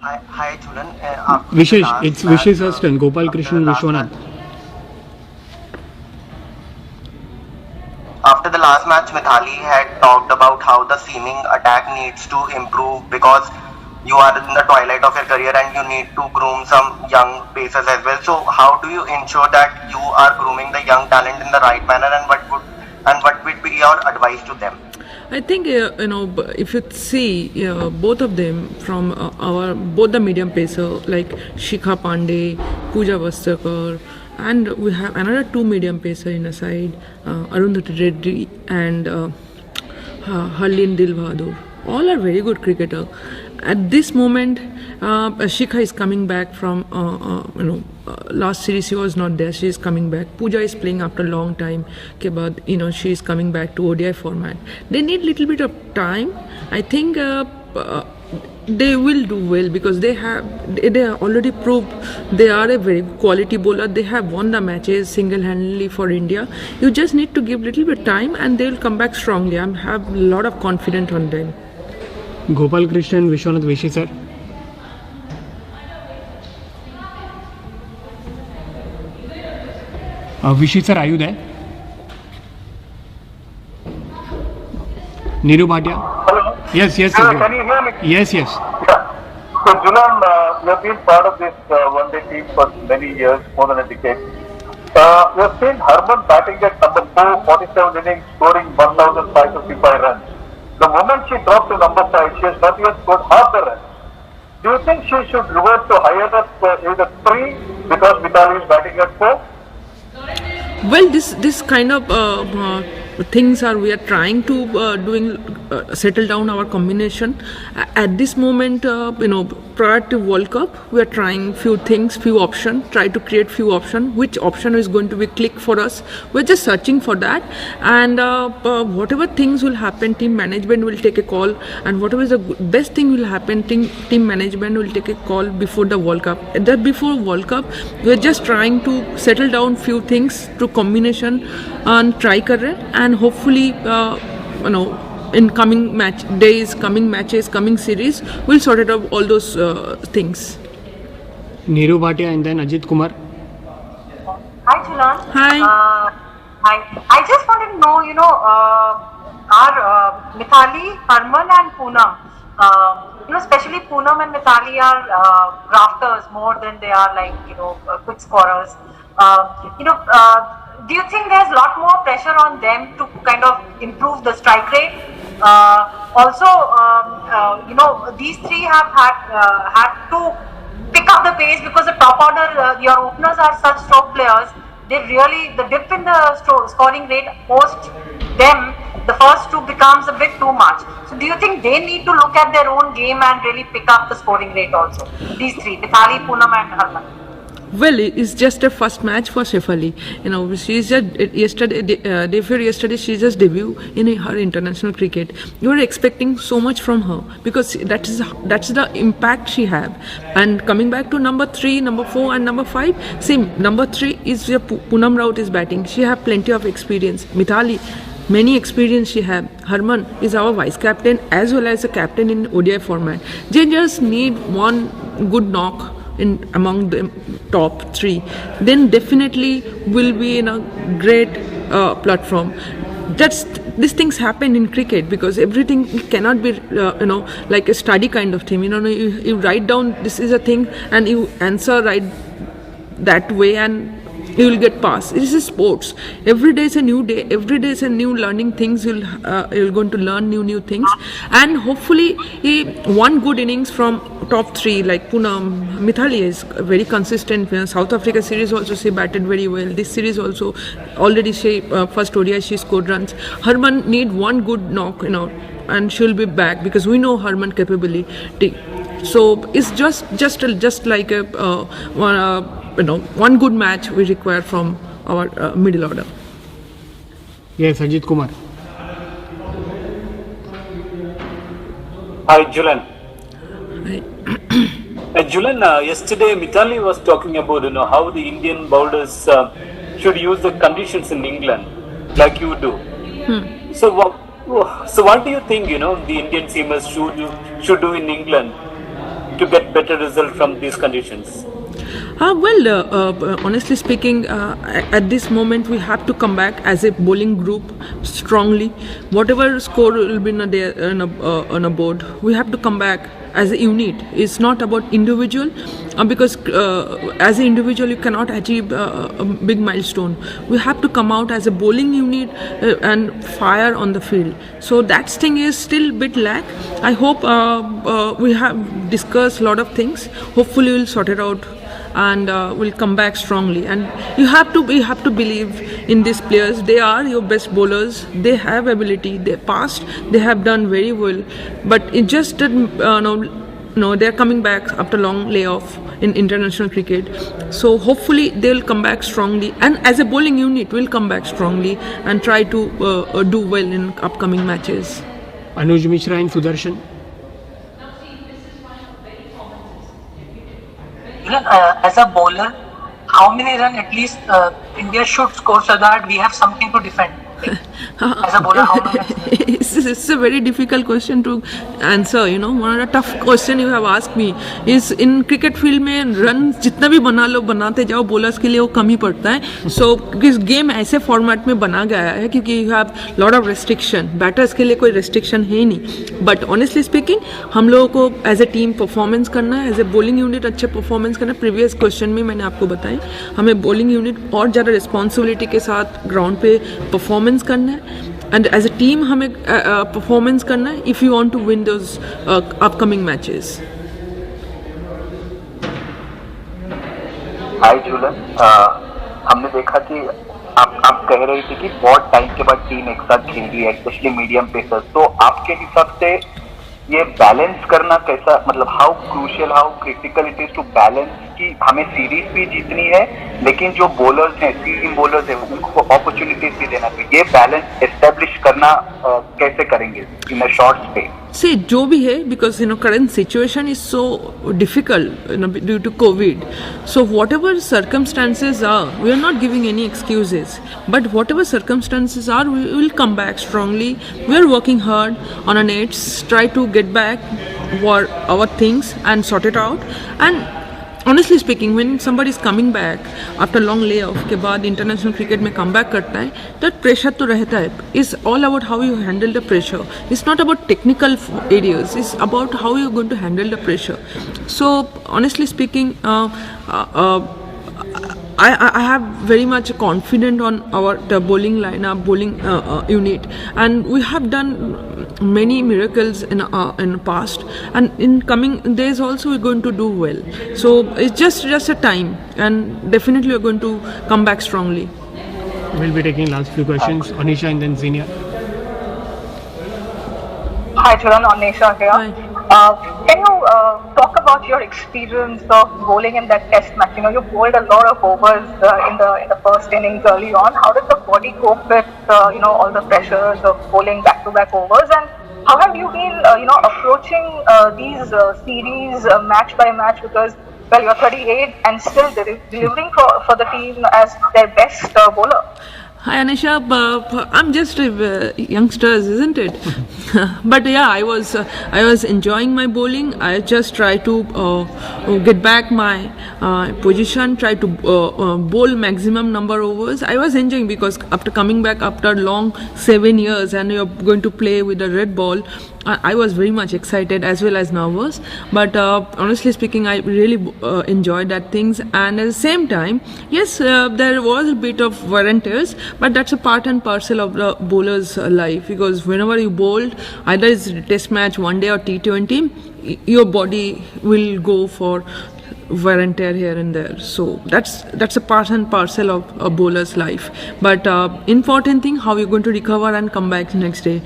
Hi, Julan. Vishesh, it's Vishesh's turn. Gopal Krishnan Vishwanath. After the last match, Mithali had talked about how the seaming attack needs to improve because you are in the twilight of your career and you need to groom some young pacers as well. So, how do you ensure that you are grooming the young talent in the right manner, and what would be your advice to them? I think if you see both of them from our both the medium pacer like Shikha Pandey, Pooja Vastakar, and we have another two medium pacer in a side, Arundhati Reddy and Harleen Dil Bahadur. All are very good cricketer. At this moment, Shikha is coming back from last series she was not there. She is coming back. Pooja is playing after a long time. के बाद she is coming back to ODI format. They need little bit of time. I think they will do well because they have already proved they are a very quality bowler. They have won the matches single-handedly for India. You just need to give little bit time and they will come back strongly. I have a lot of confidence on them. Gopal Krishnan Vishwanath Vishi sir. Vishi sir, are you there? Neeru Bhatia? Hello. Yes, Can you hear me? Yes. Yeah. So, Julan, you have been part of this one-day team for many years, more than a decade. We have seen Harman batting at number 4, 47 innings, scoring 1,555 runs. The moment she dropped to number 5, she has not even scored half the runs. Do you think she should revert to higher up either 3 because Mithali is batting at 4? Well, this kind of things are we are trying to settle down our combination. At this moment, prior to World Cup, we are trying few things, few options, try to create few options. Which option is going to be click for us? We're just searching for that, and whatever things will happen, team management will take a call, and whatever is the best thing will happen, team management will take a call before the World Cup. That before World Cup, we're just trying to settle down few things to combination and try कर रहे हैं, and hopefully in coming matches, coming series, we'll sort it out all those things. Neeru Bhatia and then Ajit Kumar. Hi, Julan. Hi. Hi. I just wanted to know, are Mithali, Harman and Poonam, especially Poonam and Mithali are grafters more than they are like, quick scorers. Do you think there's a lot more pressure on them to kind of improve the strike rate? These three have had to pick up the pace because the top order, your openers are such stroke players. The dip in the scoring rate post them, the first two becomes a bit too much. So do you think they need to look at their own game and really pick up the scoring rate also? These three, Mithali, Poonam and Harman. Well, it's just a first match for Shefali. She's just yesterday she just debuted in her international cricket. You are expecting so much from her because that's the impact she have. And coming back to number 3, number 4, and number 5, same. Number 3 is where Poonam Raut is batting. She have plenty of experience. Mithali, many experience she have. Harman is our vice captain as well as a captain in ODI format. They just need one good knock in among the top 3, then definitely will be in a great platform. These things happen in cricket because everything cannot be like a study kind of thing. You write down this is a thing and you answer right that way and you will get past. This is sports. Every day is a new day. Every day is a new learning things. You're going to learn new things, and hopefully one good innings from top 3 like Poonam, Mithali is very consistent. South Africa series also she batted very well. This series also already she first ODI she scored runs. Harman need one good knock, and she'll be back because we know Harman capability. So it's just like a one good match we require from our middle order. Yes, Ajit Kumar. Hi, Julan. Julan, yesterday Mithali was talking about how the Indian bowlers should use the conditions in England, like you do. So what do you think the Indian seamers should do in England? to get better result from these conditions? Honestly speaking, at this moment we have to come back as a bowling group strongly. Whatever score will be on a board, we have to come back as a unit. It's not about individual, because as an individual you cannot achieve a big milestone. We have to come out as a bowling unit and fire on the field. So that thing is still bit lack. I hope we have discussed a lot of things. Hopefully we'll sort it out and will come back strongly. And you have to believe in these players. They are your best bowlers. They have ability. They passed. They have done very well. But it just didn't. No, they're coming back after long layoff in international cricket. So hopefully they'll come back strongly. And as a bowling unit, we'll come back strongly and try to do well in upcoming matches. Anuj Mishra and Sudarshan. As a bowler, how many runs at least India should score so that we have something to defend? As a bowler, how many runs? It's a very difficult question to answer. One of the tough question you have asked me is in cricket field में run जितना भी बनाते जाओ bowlers के लिए वो कम ही पड़ता है. So क्योंकि गेम ऐसे फॉर्मेट में बना गया है क्योंकि you have lot of restriction. Batters के लिए कोई restriction है ही नहीं. But honestly speaking, हम लोगों को as a team performance करना है, as a bowling unit अच्छे performance करना है. Previous question में मैंने आपको बताया हमें bowling unit और ज़्यादा responsibility के साथ ground पे performance करना है. And as a team हमें performance करना है if you want to win those upcoming matches. हाय झूलन, हमने देखा कि आप कह रही थी कि बहुत टाइम के बाद टीम एक साथ खेल रही है, स्पेशली मीडियम पेसर्स. तो आपके हिसाब से ये बैलेंस करना कैसा, मतलब how crucial, how critical it is to balance कि हमें सीरीज भी जीतनी है लेकिन जो बॉलर्स हैं, सीम बॉलर्स हैं, उनको अपॉर्चुनिटीज भी देना चाहिए. ये बैलेंस एस्टेब्लिश करना कैसे करेंगे इन अ शॉर्ट स्पेस? See, जो भी है, because current situation is so difficult due to COVID. So whatever circumstances are, we are not giving any excuses. But whatever circumstances are, we will come back strongly. We are working hard on our nets, try to get back our things and sort it out. And honestly speaking, when somebody is coming back after long layoff के बाद international cricket में come back करता है, that pressure तो रहता है. It's all about how you handle the pressure. It's not about technical areas. It's about how you're going to handle the pressure. So honestly speaking, I have very much confident on the bowling lineup, bowling unit, and we have done many miracles in the past, and in coming days also we're going to do well. So it's just a time, and definitely we're going to come back strongly. We'll be taking last few questions. Anisha and then Zinia. Hi, Churan, Anisha here. Hi. Can you talk about your experience of bowling in that test match? You bowled a lot of overs in the first innings early on. How did the body cope with all the pressures of bowling back-to-back overs? And how have you been approaching these series match by match? Because you're 38 and still delivering for the team as their best bowler. Hi Anisha, I'm just youngsters, isn't it? But yeah, I was enjoying my bowling. I just try to get back my position, try to bowl maximum number overs. I was enjoying because after coming back after long 7 years and you're going to play with a red ball, I was very much excited as well as nervous. But honestly speaking, I really enjoyed that things. And at the same time, yes, there was a bit of wear and tears, but that's a part and parcel of the bowler's life. Because whenever you bowled, either it's a test match, one day or T20, your body will go for wear and tear here and there. So that's a part and parcel of a bowler's life. But important thing, how you're going to recover and come back next day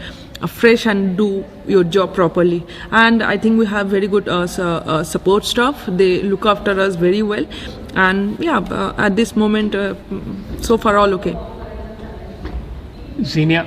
fresh and do your job properly. And I think we have very good support staff. They look after us very well. And yeah, at this moment, so far all okay. Zinia.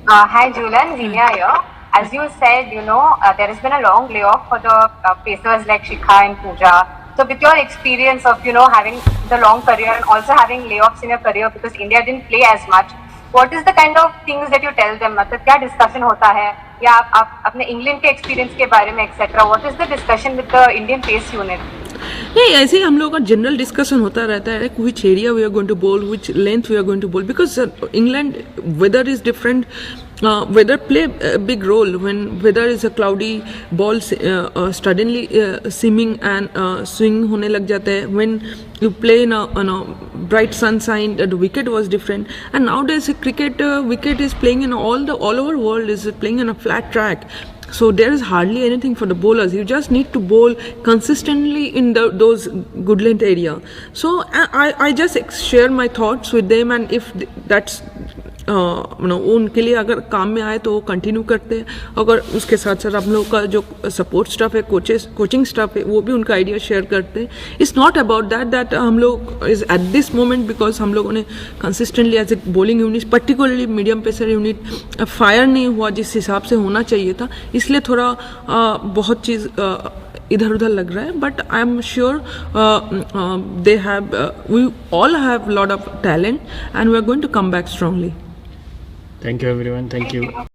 Hi Julian, Zinia here. As you said, there has been a long layoff for the pacers like Shikha and Pooja. So with your experience of, having the long career and also having layoffs in your career because India didn't play as much, what is the kind of things that you tell them? मतलब क्या discussion होता है या आप अपने England के experience के बारे में etcetera, what is the discussion with the Indian pace unit? नहीं, ऐसे ही हम लोगों का जनरल डिस्कशन होता रहता है, which area we are going to bowl, which length we are going to bowl, because England weather is different. Weather play a big role. When weather is a cloudy, ball suddenly seaming and swing होने लग जाता है. When you play in a bright sunshine, the wicket was different. And nowadays cricket wicket is playing in all over world is playing in a flat track. So there is hardly anything for the bowlers. You just need to bowl consistently in those good length area. So I just share my thoughts with them, and if that's उनके लिए अगर काम में आए तो वो continue करते हैं. अगर उसके साथ साथ हम लोग का जो सपोर्ट स्टाफ है, कोचिंग स्टाफ है, वो भी उनका आइडिया शेयर करते हैं. इट्स नॉट अबाउट दैट हम लोग is at this moment, because हम लोगों ने consistently as a bowling unit, particularly medium pacer unit fire नहीं हुआ जिस हिसाब से होना चाहिए था, इसलिए थोड़ा बहुत चीज़ इधर उधर लग रहा है. But I am sure they have, we all have lot of talent and we are going to come back strongly. Thank you everyone. Thank you.